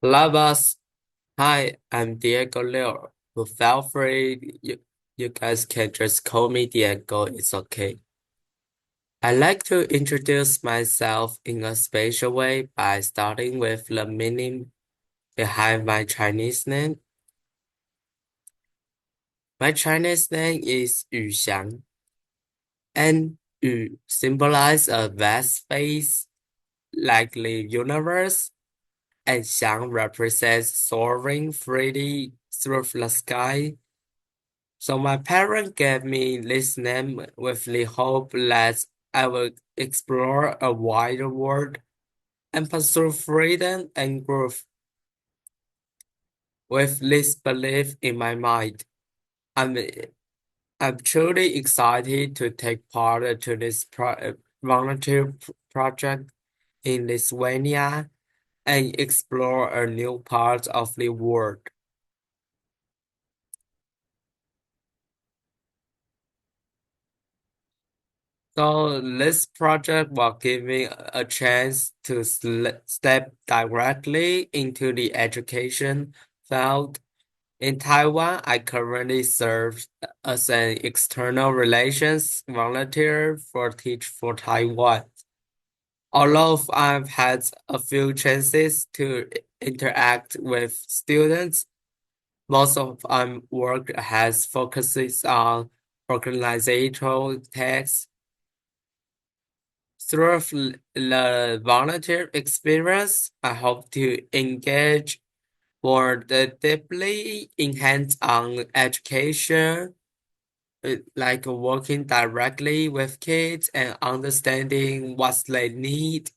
Hello, boss. Hi, I'm Diego Liu. Feel free, you guys can just call me Diego. It's okay. I like to introduce myself in a special way by starting with the meaning behind my Chinese name. My Chinese name is Yuxiang, and Yu symbolizes a vast space like the universe, and Xiang represents soaring freely through the sky. So my parents gave me this name with the hope that I will explore a wider world and pursue freedom and growth. With this belief in my mind, I'm I'm truly excited to take part to this volunteer project in Lithuania and explore a new part of the world. So this project will give me a chance to step directly into the education field. In Taiwan, I currently serve as an external relations volunteer for Teach for Taiwan. Although I've had a few chances to interact with students, most of my work has focuses on organizational tasks. Through the volunteer experience, I hope to engage more deeply in hands-on education, like working directly with kids and understanding what they need.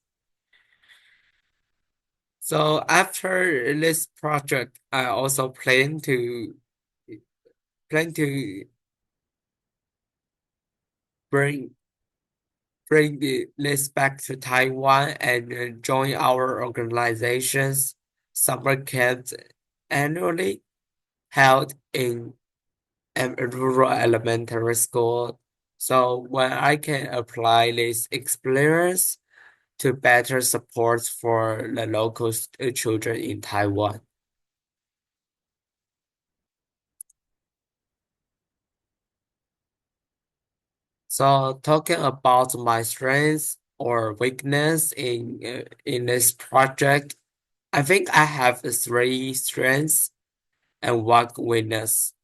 So after this project, I also plan to bring this back to Taiwan and join our organization's summer camps annually held in a rural elementary school. So when I can apply this experience to better support for the local children in Taiwan. So talking about my strengths or weakness in this project, I think I have three strengths and one weakness.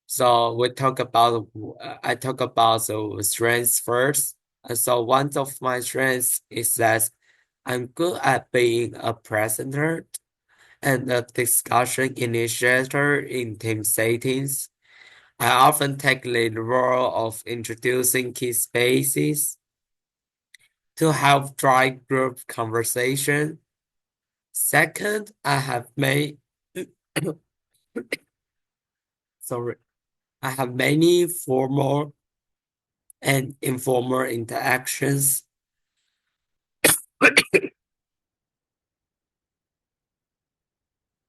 So I talk about the strengths first. So one of my strengths is that I'm good at being a presenter and a discussion initiator in team settings. I often take the role of introducing key spaces to help drive group conversation. Second, I have made sorry, I have many formal and informal interactions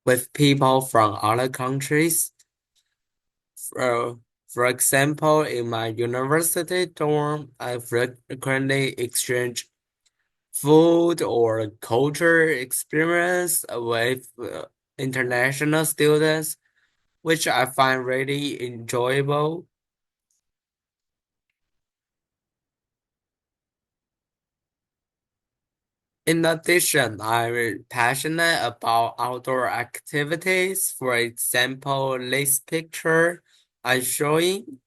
with people from other countries. For, for example, in my university dorm, I frequently exchange food or culture experience with international students, which I find really enjoyable. In addition, I'm passionate about outdoor activities. For example, this picture I'm showing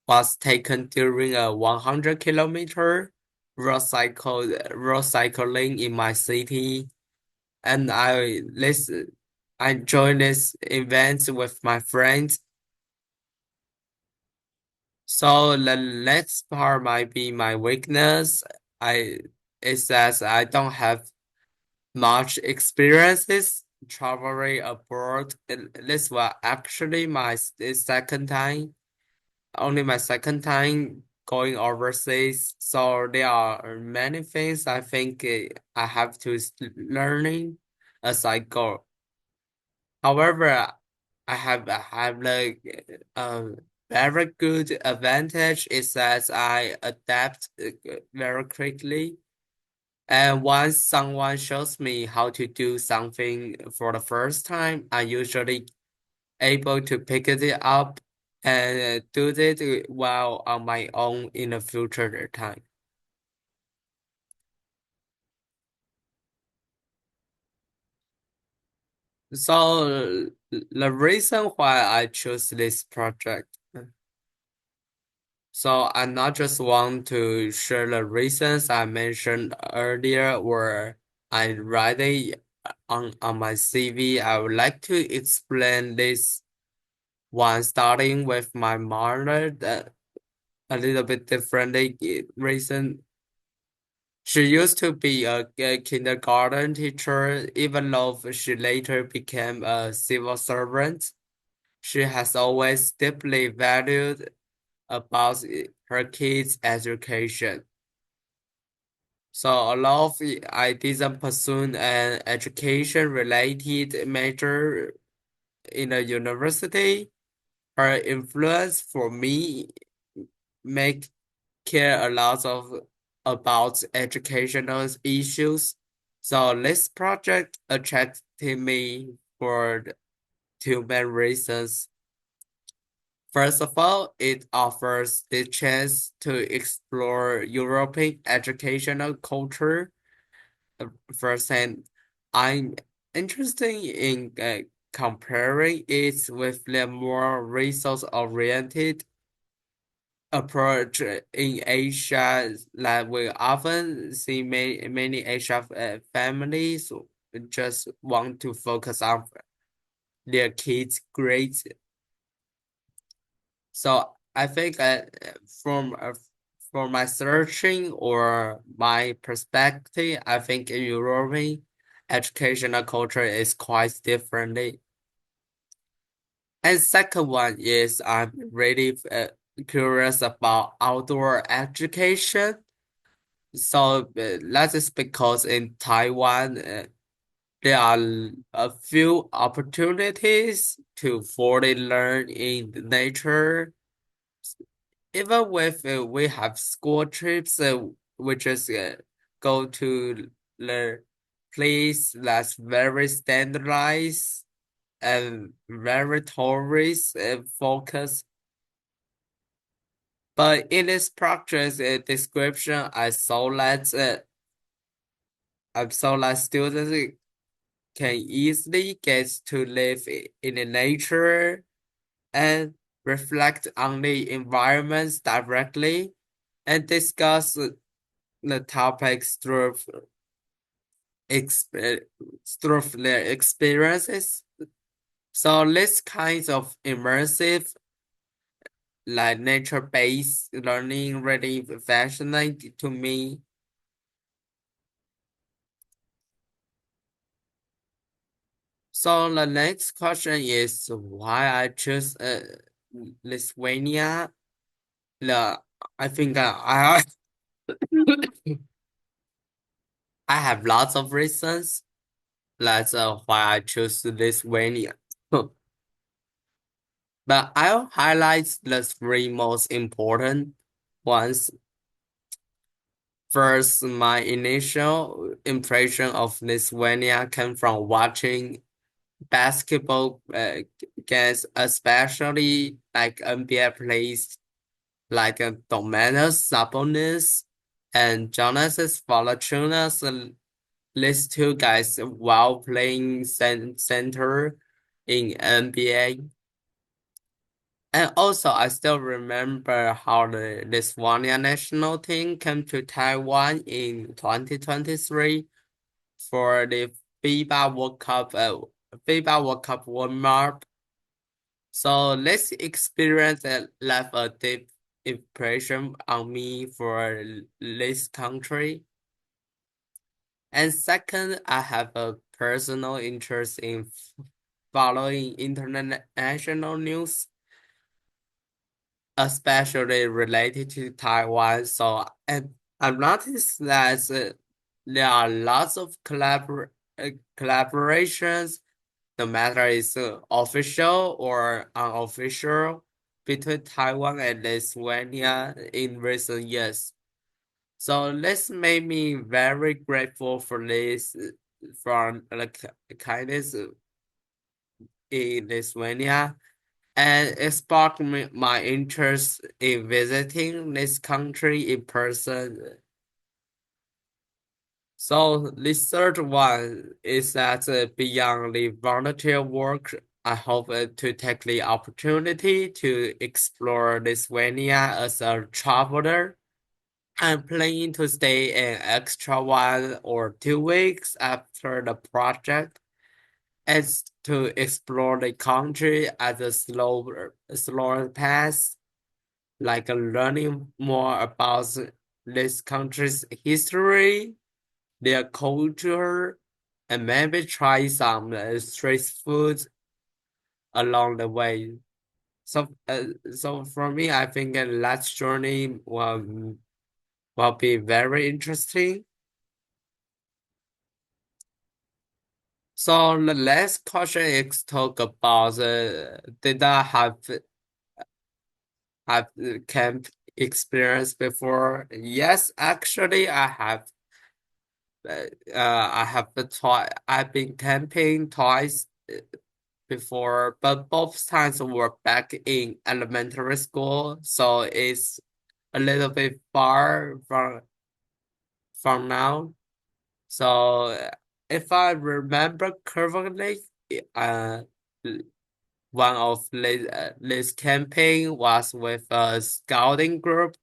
was taken during a 100-kilometer road cycling in my city, and I joined this event with my friends. So the next part might be my weakness. I is that I don't have much experiences traveling abroad. This was actually second time, only my second time going overseas. So there are many things I think I have to learning as I go. However, I have like a very good advantage is that I adapt very quickly. And once someone shows me how to do something for the first time, I usually able to pick it up and do it well on my own in the future time. So the reason why I chose this project, so I not just want to share the reasons I mentioned earlier or I write it on my CV. I would like to explain this one starting with my mother that a little bit differently reason. She used to be a kindergarten teacher, even though she later became a civil servant. She has always deeply valued about her kids' education. So although I didn't pursue an education-related major in a university, her influence for me make care a lot of about educational issues. So this project attracted me for two main reasons. First of all, it offers the chance to explore European educational culture firsthand. I'm interested in comparing it with the more resource-oriented approach in Asia that we often see many Asia families just want to focus on their kids' grades. So I think from my searching or my perspective, I think in European educational culture is quite differently. And second one is I'm really curious about outdoor education. So that is because in Taiwan, there are a few opportunities to fully learn in nature. Even with we have school trips, we just go to the place that's very standardized and very tourist focused. But in this project description, I saw that students can easily get to live in the nature and reflect on the environments directly and discuss the topics exp through their experiences. So this kind of immersive, like nature-based learning really fascinating to me. So the next question is why I choose Lithuania. The I think I have lots of reasons. That's why I choose Lithuania. But I'll highlight the three most important ones. First, my initial impression of Lithuania came from watching basketball games, especially like NBA players like Domantas Sabonis and Jonas Valanciunas. These two guys while playing center in NBA. And also, I still remember how the Lithuania national team came to Taiwan in 2023 for the FIBA World Cup, FIBA World Cup warm-up. So this experience left a deep impression on me for this country. And second, I have a personal interest in following international news, especially related to Taiwan. So, and I've noticed that there are lots of collaborations, no matter it's official or unofficial, between Taiwan and Lithuania in recent years. So this made me very grateful for this from the kindness in Lithuania, and it sparked my interest in visiting this country in person. So this third one is that beyond the volunteer work, I hope to take the opportunity to explore Lithuania as a traveler. I'm planning to stay an extra 1 or 2 weeks after the project as to explore the country at a slower pace, like learning more about this country's history, their culture, and maybe try some street foods along the way. So for me, I think that journey will be very interesting. So the last question is talk about did I have camp experience before? Yes, actually I have. I have been I've been camping twice before, but both times were back in elementary school, so it's a little bit far from now. So if I remember correctly, uh, one of this campaign was with a scouting group,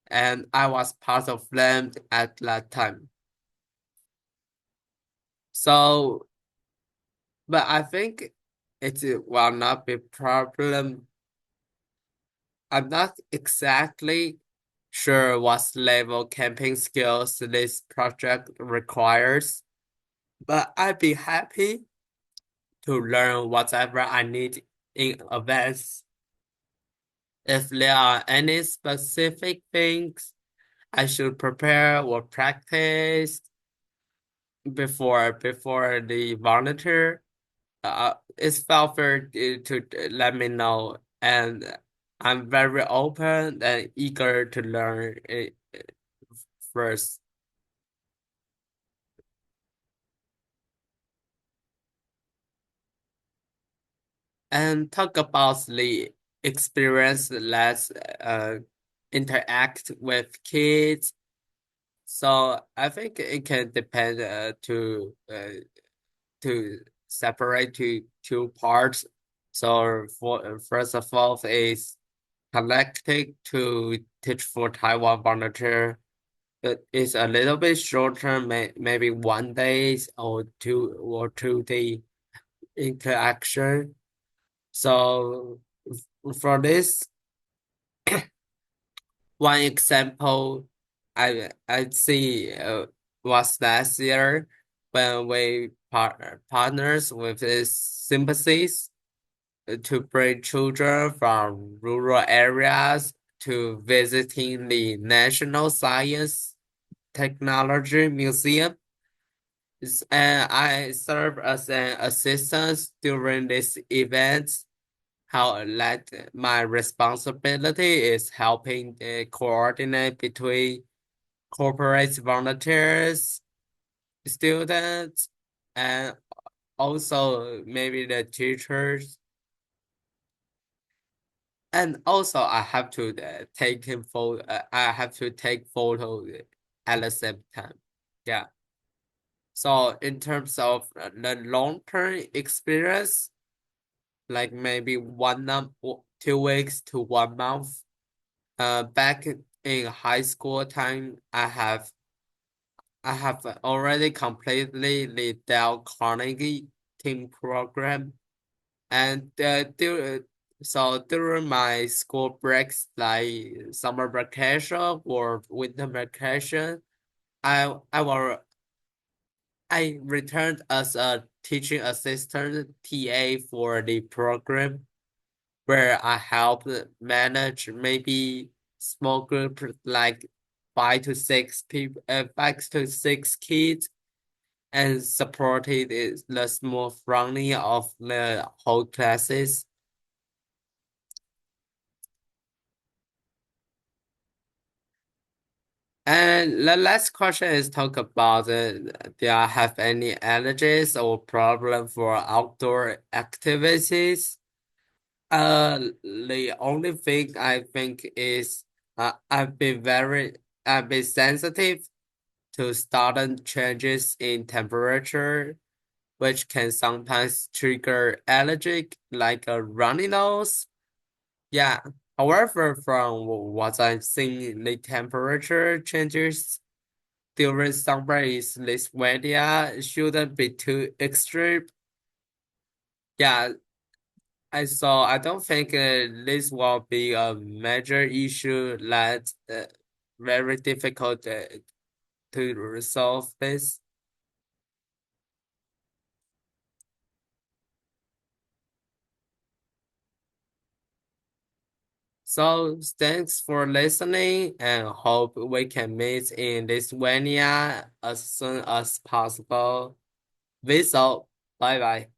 and I was part of them at that time. So, but I think it will not be problem. I'm not exactly sure what level camping skills this project requires, but I'd be happy to learn whatever I need in advance. If there are any specific things I should prepare or practice before the volunteer, it's felt free to let me know, and I'm very open and eager to learn it first. And talk about the experience. Let's interact with kids. So I think it can depend to separate to two parts. So for first of all is connected to teach for Taiwan volunteer. It's a little bit shorter, maybe 1 day or 2 day interaction. So for this one example, I see was last year when we partners with this sympathies to bring children from rural areas to visiting the National Science Technology Museum. And I serve as an assistant during this event. How that my responsibility is helping coordinate between corporate volunteers, students, and also maybe the teachers. And also, I have to take him photo. I have to take photos at the same time. Yeah. So in terms of the long-term experience, like maybe 2 weeks to 1 month. Back in high school time, I have already completed the Dale Carnegie team program, and during my school breaks, like summer vacation or winter vacation, I returned as a teaching assistant TA for the program where I help manage maybe small group like 5 to 6 kids, and supported the smooth running of the whole classes. And the last question is talk about do I have any allergies or problem for outdoor activities? The only thing I think is I've been sensitive to sudden changes in temperature, which can sometimes trigger allergic, like a runny nose. Yeah. However, from what I've seen, the temperature changes during summer in Lithuania shouldn't be too extreme. Yeah, I don't think this will be a major issue that very difficult to resolve this. So thanks for listening and hope we can meet in Lithuania as soon as possible. Peace out. Bye bye.